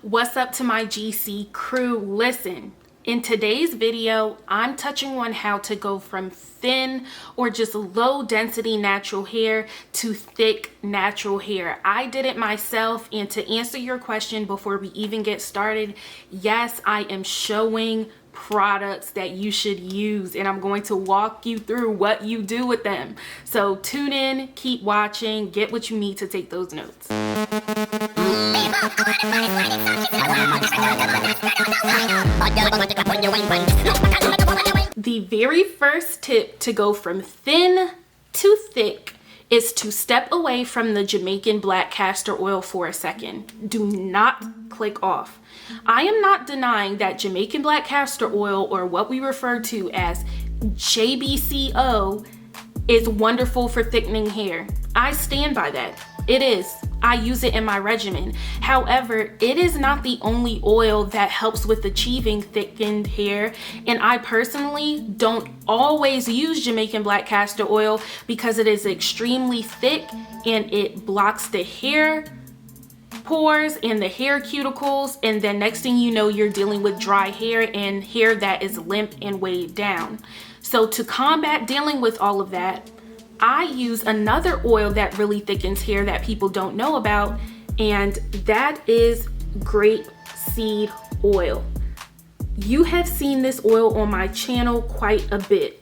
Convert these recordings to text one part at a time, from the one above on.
What's up to my GC crew? Listen, in today's video, I'm touching on how to go from thin or just low density natural hair to thick natural hair. I did it myself, and to answer your question before we even get started, yes, I am showing products that you should use, and I'm going to walk you through what you do with them. So tune in, keep watching, get what you need to take those notes. The very first tip to go from thin to thick is to step away from the Jamaican black castor oil for a second. Do not click off. I am not denying that Jamaican black castor oil, or what we refer to as JBCO, is wonderful for thickening hair. I stand by that. It is. I use it in my regimen. However, it is not the only oil that helps with achieving thickened hair, and I personally don't always use Jamaican black castor oil because it is extremely thick and it blocks the hair pores and the hair cuticles, and then next thing you know, you're dealing with dry hair and hair that is limp and weighed down. So to combat dealing with all of that, I use another oil that really thickens hair that people don't know about, and that is Grape Seed Oil. You have seen this oil on my channel quite a bit.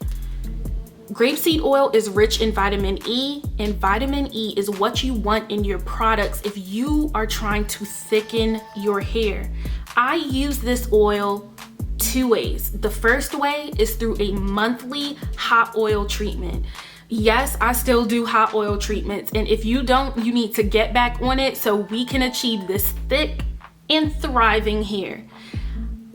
Grape seed oil is rich in vitamin E, and vitamin E is what you want in your products if you are trying to thicken your hair. I use this oil two ways. The first way is through a monthly hot oil treatment. Yes, I still do hot oil treatments, and if you don't, you need to get back on it so we can achieve this thick and thriving hair.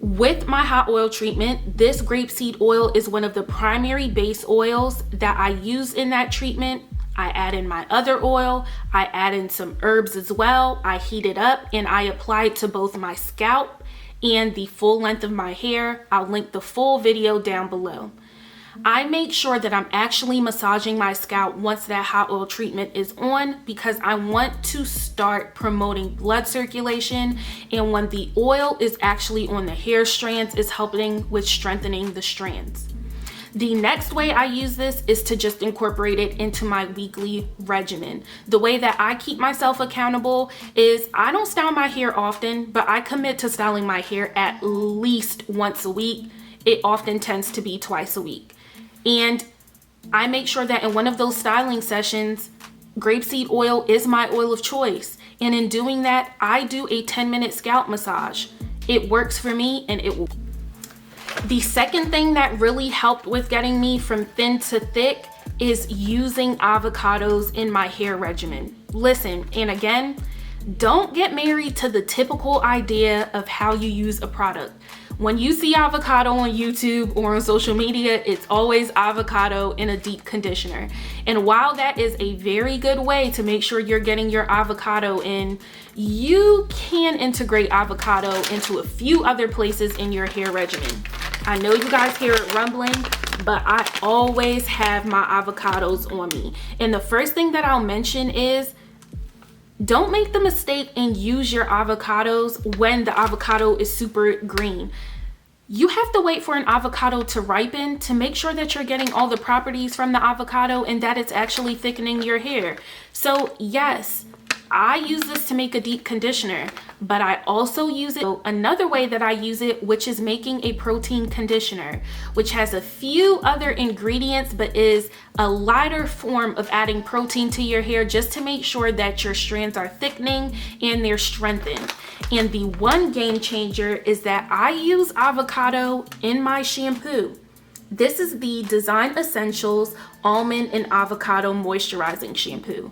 With my hot oil treatment, this grapeseed oil is one of the primary base oils that I use in that treatment. I add in my other oil, I add in some herbs as well, I heat it up, and I apply it to both my scalp and the full length of my hair. I'll link the full video down below. I make sure that I'm actually massaging my scalp once that hot oil treatment is on, because I want to start promoting blood circulation, and when the oil is actually on the hair strands, is helping with strengthening the strands. The next way I use this is to just incorporate it into my weekly regimen. The way that I keep myself accountable is I don't style my hair often, but I commit to styling my hair at least once a week. It often tends to be twice a week. And I make sure that in one of those styling sessions, grapeseed oil is my oil of choice. And in doing that, I do a 10-minute scalp massage. It works for me, and it will. The second thing that really helped with getting me from thin to thick is using avocados in my hair regimen. Listen, and again, don't get married to the typical idea of how you use a product. When you see avocado on YouTube or on social media, it's always avocado in a deep conditioner. And while that is a very good way to make sure you're getting your avocado in, you can integrate avocado into a few other places in your hair regimen. I know you guys hear it rumbling, but I always have my avocados on me. And the first thing that I'll mention is, don't make the mistake and use your avocados when the avocado is super green. You have to wait for an avocado to ripen to make sure that you're getting all the properties from the avocado and that it's actually thickening your hair. So yes, I use this to make a deep conditioner, but I also use it another way that I use it, which is making a protein conditioner, which has a few other ingredients, but is a lighter form of adding protein to your hair just to make sure that your strands are thickening and they're strengthened. And the one game changer is that I use avocado in my shampoo. This is the Design Essentials Almond and Avocado Moisturizing Shampoo.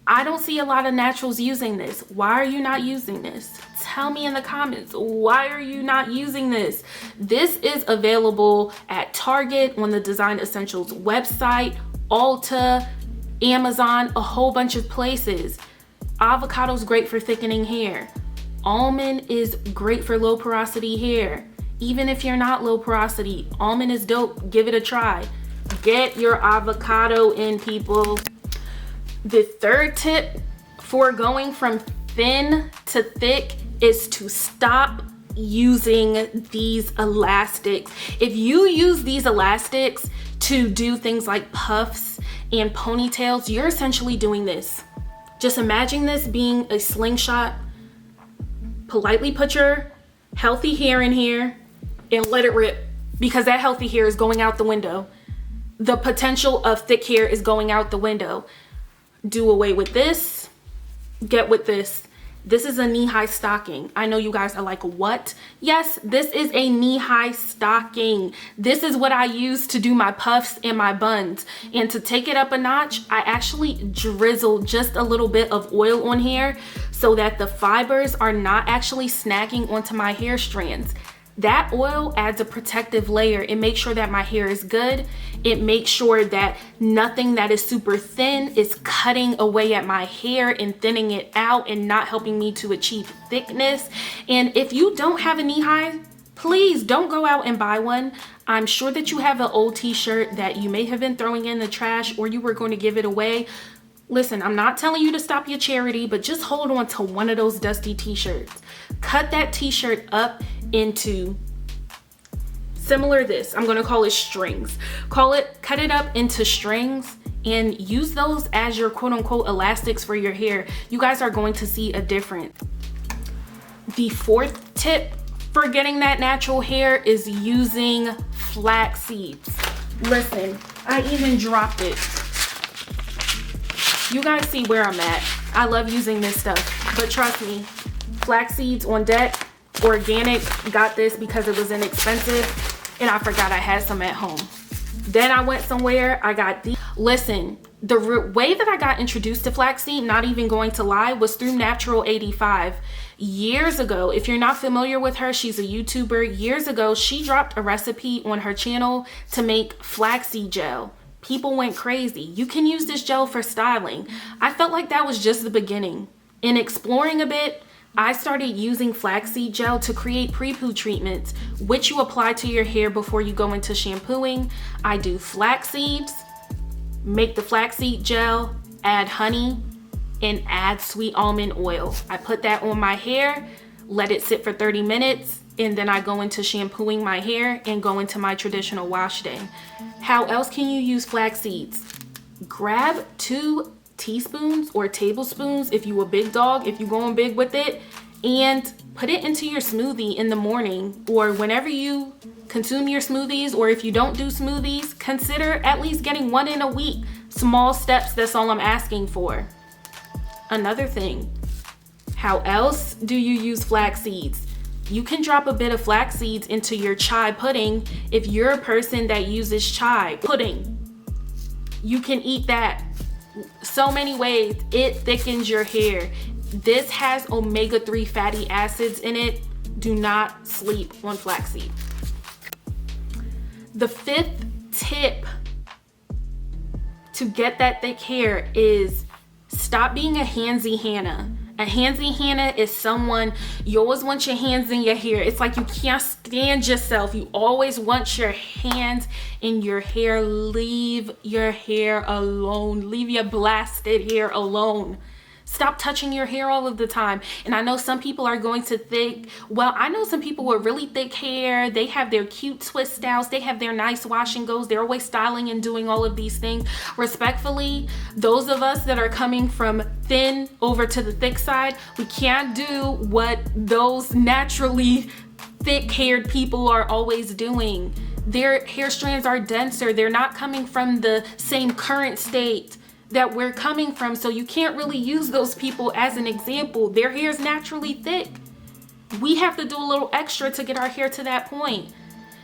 I don't see a lot of naturals using this. Why are you not using this? Tell me in the comments, why are you not using this? This is available at Target, on the Design Essentials website, Ulta, Amazon, a whole bunch of places. Avocado's great for thickening hair. Almond is great for low porosity hair. Even if you're not low porosity, almond is dope. Give it a try. Get your avocado in, people. The third tip for going from thin to thick is to stop using these elastics. If you use these elastics to do things like puffs and ponytails, you're essentially doing this. Just imagine this being a slingshot. Politely put your healthy hair in here and let it rip, because that healthy hair is going out the window. The potential of thick hair is going out the window. Do away with this. Get with this. This is a knee-high stocking. I know you guys are like, what? Yes, this is a knee-high stocking. This is what I use to do my puffs and my buns. And to take it up a notch, I actually drizzle just a little bit of oil on here so that the fibers are not actually snagging onto my hair strands. That oil adds a protective layer. It makes sure that my hair is good. It makes sure that nothing that is super thin is cutting away at my hair and thinning it out and not helping me to achieve thickness. And if you don't have a knee high, please don't go out and buy one. I'm sure that you have an old t-shirt that you may have been throwing in the trash, or you were going to give it away. Listen, I'm not telling you to stop your charity, but just hold on to one of those dusty t-shirts. Cut that t-shirt up into similar this. I'm gonna call it strings. Cut it up into strings and use those as your quote unquote elastics for your hair. You guys are going to see a difference. The fourth tip for getting that natural hair is using flax seeds. Listen, I even dropped it. You guys see where I'm at. I love using this stuff, but trust me, flax seeds on deck, organic. Got this because it was inexpensive and I forgot I had some at home. Then I went somewhere, I got these. Listen, the way that I got introduced to flaxseed, not even going to lie, was through Natural 85 years ago. If you're not familiar with her, she's a YouTuber. Years ago, she dropped a recipe on her channel to make flaxseed gel. People went crazy. You can use this gel for styling. I felt like that was just the beginning. In exploring a bit, I started using flaxseed gel to create pre-poo treatments, which you apply to your hair before you go into shampooing. I do flax seeds, make the flaxseed gel, add honey, and add sweet almond oil. I put that on my hair, let it sit for 30 minutes, and then I go into shampooing my hair and go into my traditional wash day. How else can you use flax seeds? Grab 2 teaspoons or tablespoons if you a big dog, if you going big with it, and put it into your smoothie in the morning or whenever you consume your smoothies, or if you don't do smoothies, consider at least getting 1 in a week. Small steps, that's all I'm asking for. Another thing, how else do you use flax seeds? You can drop a bit of flax seeds into your chai pudding if you're a person that uses chai pudding. You can eat that. So many ways. It thickens your hair. This has omega-3 fatty acids in it. Do not sleep on flaxseed. The 5th tip to get that thick hair is stop being a handsy Hannah. A handsy Hannah is someone, you always want your hands in your hair. It's like you can't stand yourself. You always want your hands in your hair. Leave your hair alone. Leave your blasted hair alone. Stop touching your hair all of the time. And I know some people are going to think, well, I know some people with really thick hair. They have their cute twist styles. They have their nice wash and goes. They're always styling and doing all of these things. Respectfully, those of us that are coming from thin over to the thick side, we can't do what those naturally thick-haired people are always doing. Their hair strands are denser. They're not coming from the same current state that we're coming from, so you can't really use those people as an example. Their hair is naturally thick. We have to do a little extra to get our hair to that point.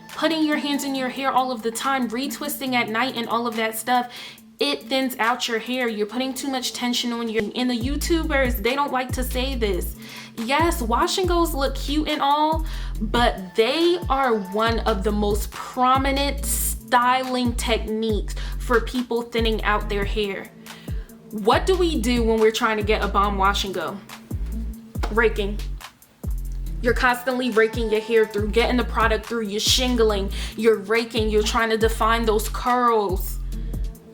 Putting your hands in your hair all of the time, retwisting at night and all of that stuff, it thins out your hair. You're putting too much tension on your, and the YouTubers, they don't like to say this. Yes, wash and goes look cute and all, but they are one of the most prominent styling techniques for people thinning out their hair. What do we do when we're trying to get a bomb wash and go? Raking. You're constantly raking your hair through, getting the product through, you're shingling, you're raking, you're trying to define those curls,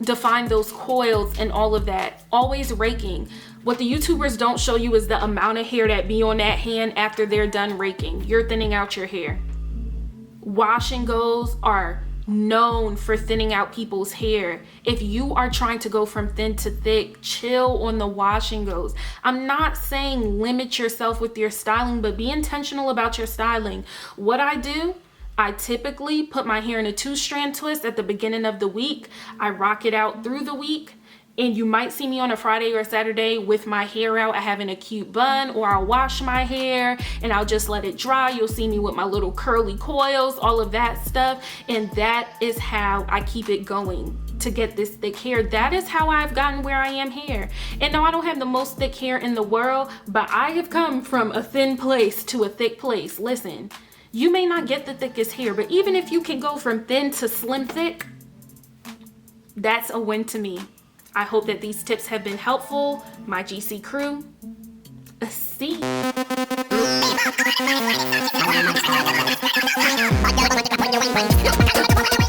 define those coils and all of that. Always raking. What the YouTubers don't show you is the amount of hair that be on that hand after they're done raking. You're thinning out your hair. Wash and goes are known for thinning out people's hair. If you are trying to go from thin to thick, chill on the wash and goes. I'm not saying limit yourself with your styling, but be intentional about your styling. What I do, I typically put my hair in a 2-strand twist at the beginning of the week. I rock it out through the week. And you might see me on a Friday or a Saturday with my hair out. I have in a cute bun, or I'll wash my hair and I'll just let it dry. You'll see me with my little curly coils, all of that stuff. And that is how I keep it going to get this thick hair. That is how I've gotten where I am here. And no, I don't have the most thick hair in the world, but I have come from a thin place to a thick place. Listen, you may not get the thickest hair, but even if you can go from thin to slim thick, that's a win to me. I hope that these tips have been helpful. My GC crew, see.